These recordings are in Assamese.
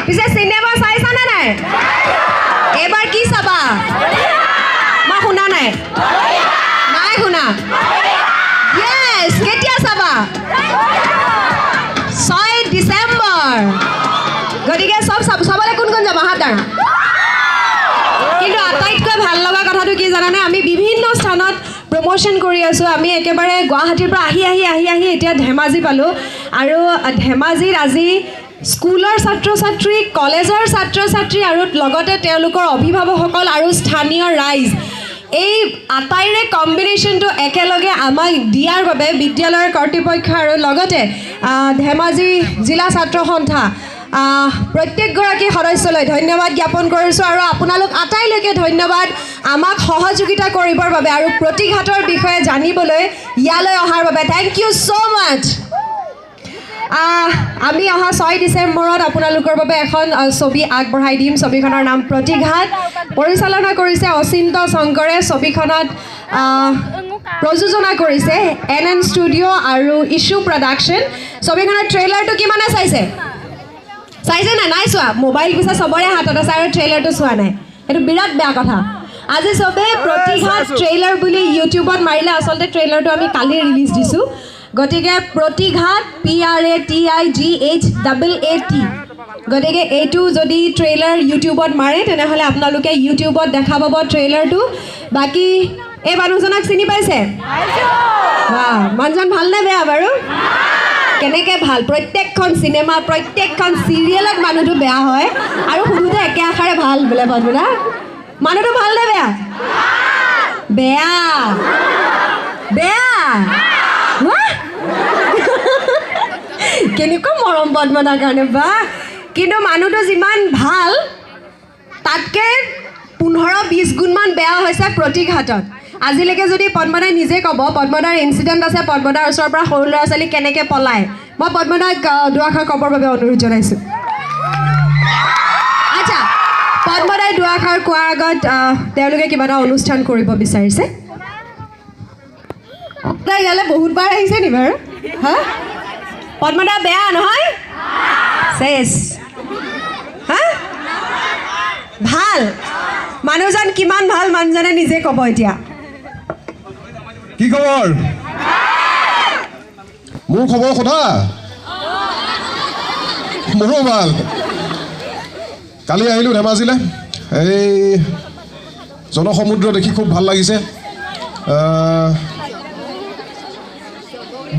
পিছে চিনেমা চাইছানে নাই এবাৰ কি চাবা মই শুনা নাই নাই শুনা ইয়েছ কেতিয়া চাবা 6 ডিসেম্বৰ গতিকে সবলে কোন কোন যাবা হাত দাঁড়া কিন্তু আটাইতকৈ ভাল লগা কথাটো কি জানানে আমি বিভিন্ন স্থানত প্ৰমোশন কৰি আছো আমি একেবাৰে গুৱাহাটীৰ পৰা আহি এতিয়া ধেমাজি পালো আৰু ধেমাজিৰ আজি স্কুলৰ ছাত্ৰ-ছাত্ৰী কলেজৰ ছাত্ৰ-ছাত্ৰী আৰু লগতে তেওঁলোকৰ অভিভাৱকসকল আৰু স্থানীয় ৰাইজ এই আটাইৰে কম্বিনেশ্যনটো একেলগে আমাক দিয়াৰ বাবে বিদ্যালয়ৰ কৰ্তৃপক্ষ আৰু লগতে ধেমাজি জিলা ছাত্ৰ সন্থা প্ৰত্যেকগৰাকী সদস্যলৈ ধন্যবাদ জ্ঞাপন কৰিছোঁ আৰু আপোনালোক আটাইলৈকে ধন্যবাদ আমাক সহযোগিতা কৰিবৰ বাবে আৰু প্ৰতিঘাতৰ বিষয়ে জানিবলৈ ইয়ালৈ অহাৰ বাবে থেংক ইউ ছ' মাছ আমি অহা 6 ডিচেম্বৰত আপোনালোকৰ বাবে এখন ছবি আগবঢ়াই দিম ছবিখনৰ নাম প্ৰতিঘাত পৰিচালনা কৰিছে অচিন্ত শংকৰে ছবিখনত প্ৰযোজনা কৰিছে NN ষ্টুডিঅ' আৰু ইছ্যু প্ৰডাকশ্যন ছবিখনৰ ট্ৰেইলাৰটো কিমানে চাইছে না নাই চোৱা মোবাইল পিছে সবৰে হাতত আছে আৰু ট্ৰেইলাৰটো চোৱা নাই এইটো বিৰাট বেয়া কথা আজি সবে প্ৰতিঘাত ট্ৰেইলাৰ বুলি ইউটিউবত মাৰিলে আচলতে ট্ৰেইলাৰটো আমি কালি ৰিলিজ দিছোঁ গতিকে প্ৰতিঘাত PRATIGHAAT গতিকে এইটো যদি ট্ৰেইলাৰ ইউটিউবত মাৰে তেনেহ'লে আপোনালোকে ইউটিউবত দেখা পাব ট্ৰেইলাৰটো বাকী এই মানুহজনক চিনি পাইছে মানুহজন ভালনে বেয়া বাৰু কেনেকৈ ভাল প্ৰত্যেকখন চিনেমা প্ৰত্যেকখন চিৰিয়েলত মানুহটো বেয়া হয় আৰু শুনোতে একে আষাৰে ভাল বোলে বন্ধুৰা মানুহটো ভাল নে বেয়া বেয়া বেয়া কেনেকুৱা মৰম পদ্মনাৰ কাৰণে বা কিন্তু মানুহটো যিমান ভাল তাতকৈ 15-20 গুণমান বেয়া হৈছে প্ৰতিঘাতত আজিলৈকে যদি পদ্মনাই নিজে ক'ব পদ্মনাৰ ইনচিডেণ্ট আছে পদ্মনাৰ ওচৰৰ পৰা সৰু ল'ৰা ছোৱালী কেনেকৈ পলায় মই পদ্মনাক দুআষাৰ ক'বৰ বাবে অনুৰোধ জনাইছোঁ আচ্ছা পদ্মনাই দুআষাৰ কোৱাৰ আগত তেওঁলোকে কিবা এটা অনুষ্ঠান কৰিব বিচাৰিছে তাই ইয়ালৈ বহুতবাৰ আহিছে নি বাৰু হা পদ্মনা বেয়া নহয় চেছ হা ভাল মানুহজন কিমান ভাল মানুহজনে নিজে ক'ব এতিয়া কি খবৰ মোৰ খবৰ সোধা মোৰো ভাল কালি আহিলোঁ ধেমাজিলৈ এই জনসমুদ্ৰ দেখি খুব ভাল লাগিছে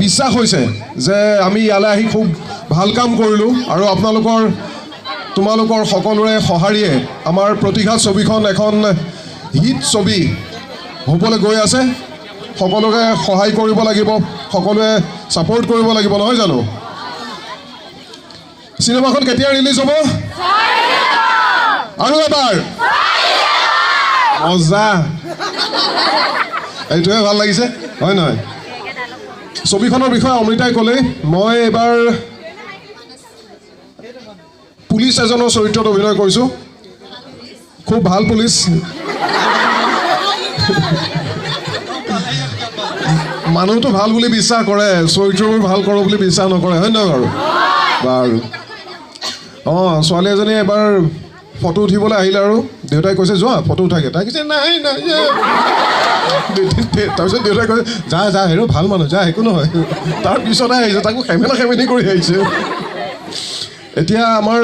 বিশ্বাস হৈছে যে আমি ইয়ালৈ আহি খুব ভাল কাম কৰিলোঁ আৰু তোমালোকৰ সকলোৰে সঁহাৰিয়ে আমাৰ প্ৰতিঘাত ছবিখন এখন হিট ছবি হ'বলৈ গৈ আছে সকলোকে সহায় কৰিব লাগিব সকলোৱে ছাপোৰ্ট কৰিব লাগিব নহয় জানো চিনেমাখন কেতিয়া ৰিলিজ হ'ব আৰু এবাৰ মজা এইটোৱে ভাল লাগিছে হয় নহয় ছবিখনৰ বিষয়ে অমৃতাই ক'লে মই এবাৰ পুলিচ এজনৰ চৰিত্ৰত অভিনয় কৰিছোঁ খুব ভাল পুলিচ মানুহটো ভাল বুলি বিশ্বাস কৰে চৰিত্ৰবোৰ ভাল কৰোঁ বুলি বিশ্বাস নকৰে হয় নহয় বাৰু ছোৱালী এজনী এবাৰ ফটো উঠিবলৈ আহিলে আৰু দেউতাই কৈছে যোৱা ফটো উঠাকে তাই কৈছে নাই তাৰপিছত দেউতাই কৈছে যা হেৰো ভাল মানুহ যা একো নহয় তাৰপিছতে আহিছে তাকো খেমেনি কৰি আহিছে এতিয়া আমাৰ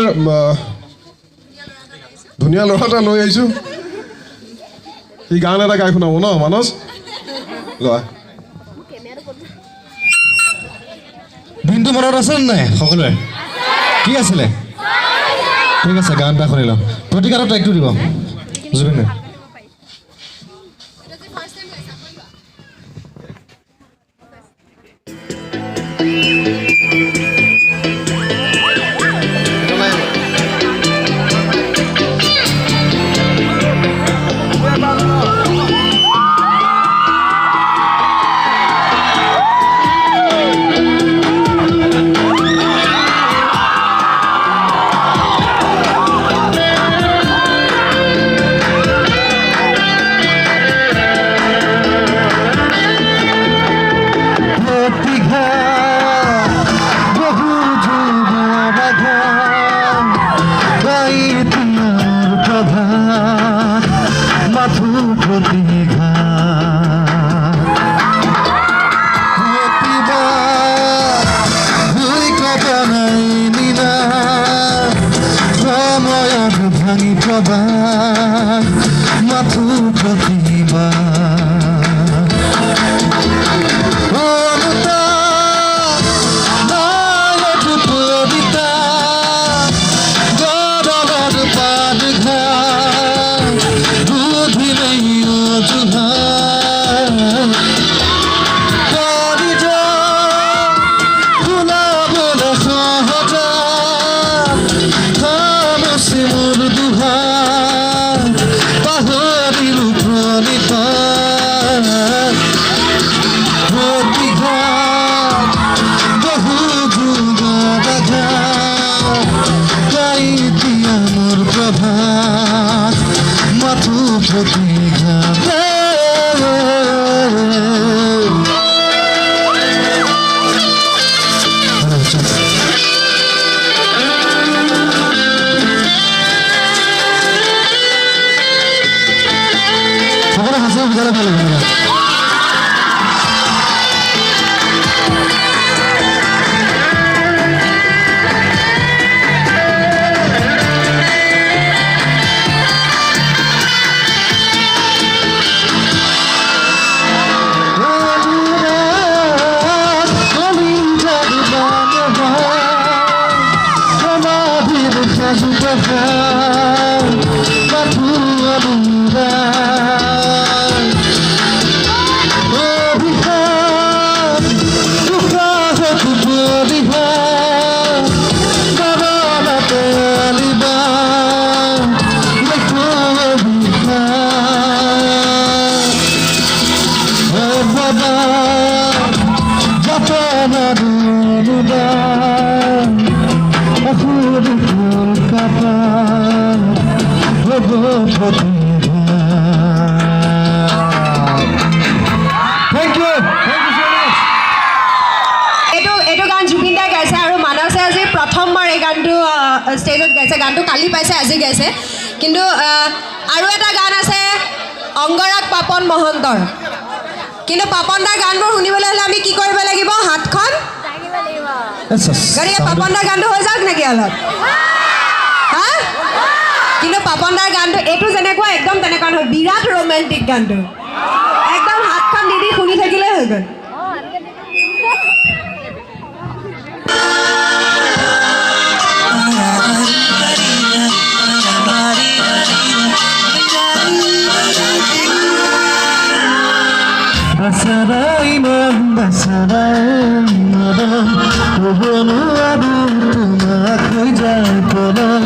ধুনীয়া ল'ৰা এটা লৈ আহিছোঁ সি গান এটা গাই শুনাব ন মানস লোৱা দিনটো মনত আছে নাই সকলোৰে কি আছিলে ঠিক আছে গান এটা শুনি লওঁ প্ৰতিঘাতত একটো দিব জুবিনে অবাক মাথো প্ৰতিভা এইটো গান জুবিন দাই গাইছে আৰু মানসে আজি প্ৰথমবাৰ এই গানটো ষ্টেজত গাইছে গানটো কালি পাইছে আজি গাইছে কিন্তু আৰু এটা গান আছে অংগৰাগ পাপন মহন্তৰ কিন্তু পাপন দাৰ গানবোৰ শুনিবলৈ হ'লে আমি কি কৰিব লাগিব হাতখন গতিকে পাপন দাৰ গানটো হৈ যাওক নেকি অলপ হা কিন্তু পাপন দাৰ গানটো এইটো যেনেকুৱা একদম তেনেকুৱা নহয় বিৰাট ৰোমেণ্টিক গানটো একদম হাতখন দি শুনি থাকিলে হৈ গ'ল Basarai madam, ubonu adu tumak hojai polam,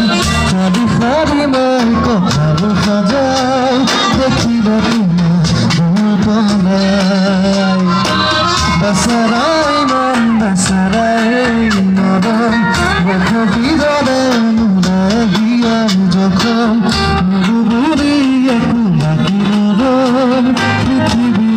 khadi khadi mai kotha sajai, dekhiba tumar rupanai. Basarai madam, bokho bidore muragiyam jokhom, muruburi eku makirodom, prithibi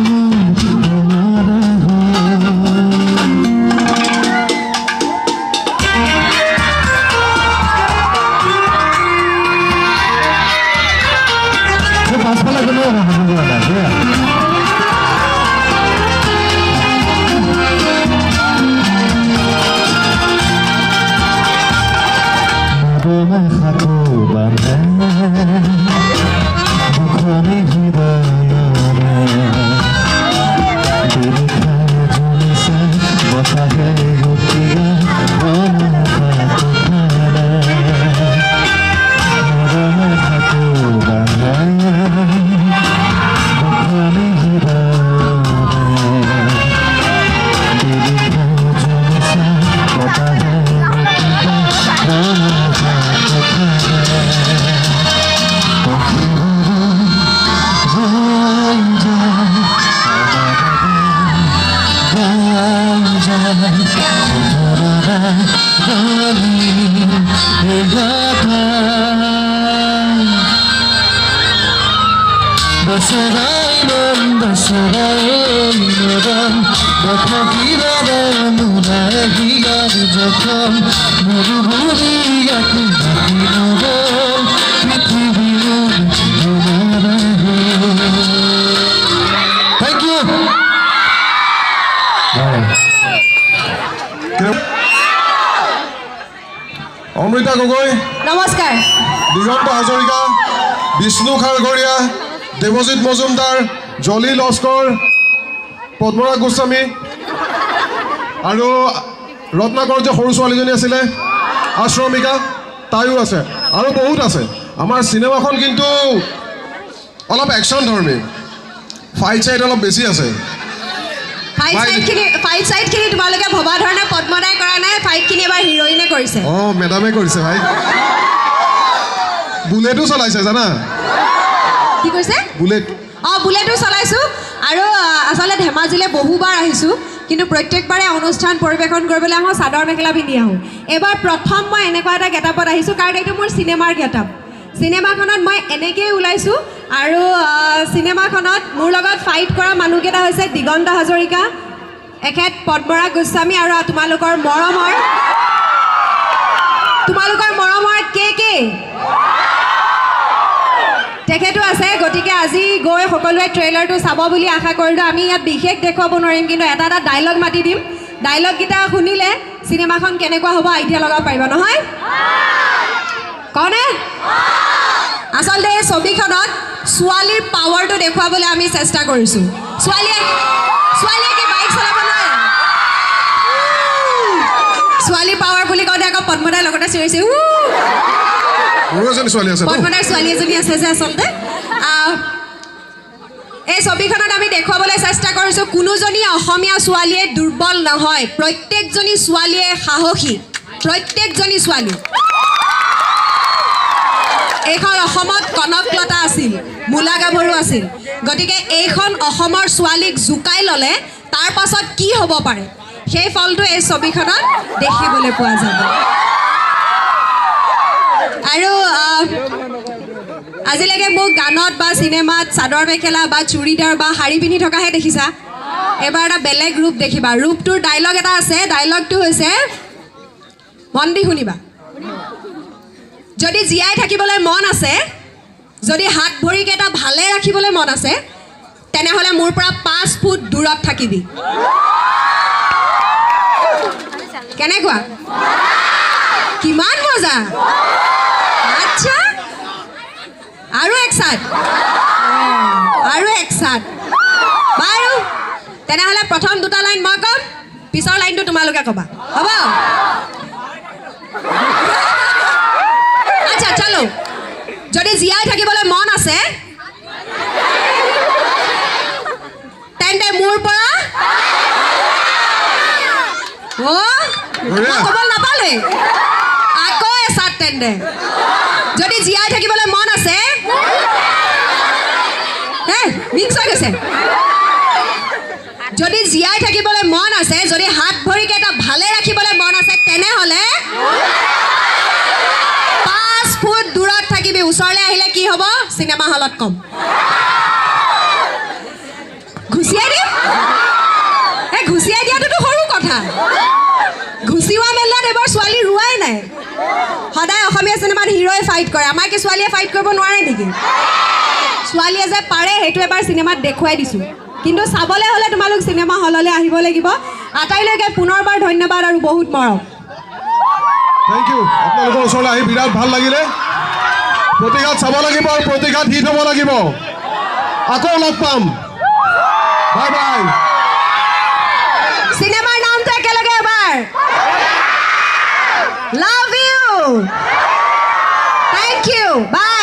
Thank you. Amrita Gogoi নমস্কাৰ দিগন্ত হাজৰিকা বিষ্ণু খাৰঘৰীয়া, দেৱজিৎ মজুমদাৰ, জলি লস্কৰ, পদ্মৰাজ গোস্বামী আৰু ৰত্নাকৰ যে সৰু ছোৱালীজনী আছিলে আশ্ৰমিকা, তাইও আছে আৰু বহুত আছে। আমাৰ চিনেমাখন কিন্তু অলপ একশ্যন ধৰ্মী, ফাইট চাইট অলপ বেছি আছে। ফাইট চাইটখিনি তোমালোকে ভবা ধৰণে পদ্মদাই কৰা নাই, ফাইটখিনি এবাৰ হিৰইনে কৰিছে। অঁ মেডামে কৰিছে ভাই, বুলেটো চলাইছে জানা। কি কৈছে? বুলেট। অঁ বুলেটো চলাইছোঁ আৰু আচলতে ধেমাজিলৈ বহুবাৰ আহিছোঁ, কিন্তু প্ৰত্যেকবাৰে অনুষ্ঠান পৰিৱেশন কৰিবলৈ আহোঁ চাদৰ মেখেলা পিন্ধি আহোঁ। এইবাৰ প্ৰথম মই এনেকুৱা এটা গেটআপত আহিছোঁ, কাৰণ এইটো মোৰ চিনেমাৰ গেটআপ। চিনেমাখনত মই এনেকৈয়ে ওলাইছোঁ আৰু চিনেমাখনত মোৰ লগত ফাইট কৰা মানুহকেইটা হৈছে দিগন্ত হাজৰিকা, এখেত পদ্মৰাজ গোস্বামী আৰু তোমালোকৰ মৰমৰ কে তেখেতো আছে। গতিকে আজি গৈ সকলোৱে ট্ৰেইলাৰটো চাব বুলি আশা কৰিলোঁ। আমি ইয়াত বিশেষ দেখুৱাব নোৱাৰিম, কিন্তু এটা এটা ডাইলগ মাতি দিম। ডাইলগকেইটা শুনিলে চিনেমাখন কেনেকুৱা হ'ব আইডিয়া লগাব পাৰিব, নহয়? কওনে? আচলতে এই ছবিখনত ছোৱালীৰ পাৱাৰটো দেখুৱাবলৈ আমি চেষ্টা কৰিছোঁ। ছোৱালীয়ে কি বাইক চলাব নোৱাৰে? ছোৱালীৰ পাৱাৰ বুলি কওঁতে আকৌ পদ্মদাৰ লগতে চিঞৰিছে। মোৰো এজনী ছোৱালী আছে। পদ্মদাৰ ছোৱালী এজনী আছে যে আচলতে এই ছবিখনত আমি দেখুৱাবলৈ চেষ্টা কৰিছোঁ কোনোজনী অসমীয়া ছোৱালীয়ে দুৰ্বল নহয়, প্ৰত্যেকজনী ছোৱালীয়ে সাহসী, প্ৰত্যেকজনী ছোৱালী। এইখন অসমত কনকলতা আছিল, মূলা গাভৰু আছিল। গতিকে এইখন অসমৰ ছোৱালীক জোকাই ল'লে তাৰ পাছত কি হ'ব পাৰে সেই ফলটো এই ছবিখনত দেখিবলৈ পোৱা যাব। আৰু আজিলৈকে মোক গানত বা চিনেমাত চাদৰ মেখেলা বা চুৰিদাৰ বা শাৰী পিন্ধি থকাহে দেখিছা। এবাৰ এটা বেলেগ ৰূপ দেখিবা। ৰূপটোৰ ডাইলগ এটা আছে, ডাইলগটো হৈছে, মন দি শুনিবা। যদি জীয়াই থাকিবলৈ মন আছে, যদি হাত ভৰিকেইটা ভালে ৰাখিবলৈ মন আছে, তেনেহ'লে মোৰ পৰা 5 ফুট দূৰত থাকিবি। কেনেকুৱা? কিমান মজা! আচ্ছা, আৰু এক চাট বাৰু। তেনেহ'লে প্ৰথম দুটা লাইন মই ক'ম, পিছৰ লাইনটো তোমালোকে ক'বা, হ'ব? আচ্ছা চলো। যদি জীয়াই থাকিবলৈ মন আছে তেন্তে মোৰ পৰা ক'ব নাপালে আকৌ এচাত। তেন্তে যদি জীয়াই থাকিবলৈ মন আছে, মিক্স হৈ গৈছে। যদি জীয়াই থাকিবলৈ মন আছে, যদি হাত ভৰিকেইটা ভালে ৰাখিবলৈ মন আছে, তেনেহ'লে 5 ফুট দূৰত থাকিবি। ওচৰলৈ আহিলে কি হ'ব চিনেমা হলত কম, ঘুচিয়াই দিম। ঘুচিয়াই দিয়াটোতো সৰু কথা, ঘুচিওৱা মেলাত এবাৰ ছোৱালী ৰোৱাই নাই। সদায় অসমীয়া চিনেমাত হিৰোই ফাইট কৰে, আমাৰ কি ছোৱালীয়ে ফাইট কৰিব নোৱাৰে নেকি? ছোৱালীয়ে যে পাৰে সেইটো এবাৰ চিনেমাত দেখুৱাই দিছোঁ। কিন্তু চাবলৈ হ'লে তোমালোক চিনেমা হললৈ আহিব লাগিব। আটাইলৈকে পুনৰবাৰ ধন্যবাদ আৰু বহুত মৰম। Thank you. আপোনালোকৰ ওচৰলৈ আহি বিৰাট ভাল লাগিলে। প্ৰতিঘাত চাব লাগিব আৰু প্ৰতিঘাত হিট হ'ব লাগিব। আকৌ লগ পাম। Bye bye. চিনেমাৰ নামটো একেলগে এবাৰ, love you, thank you, by.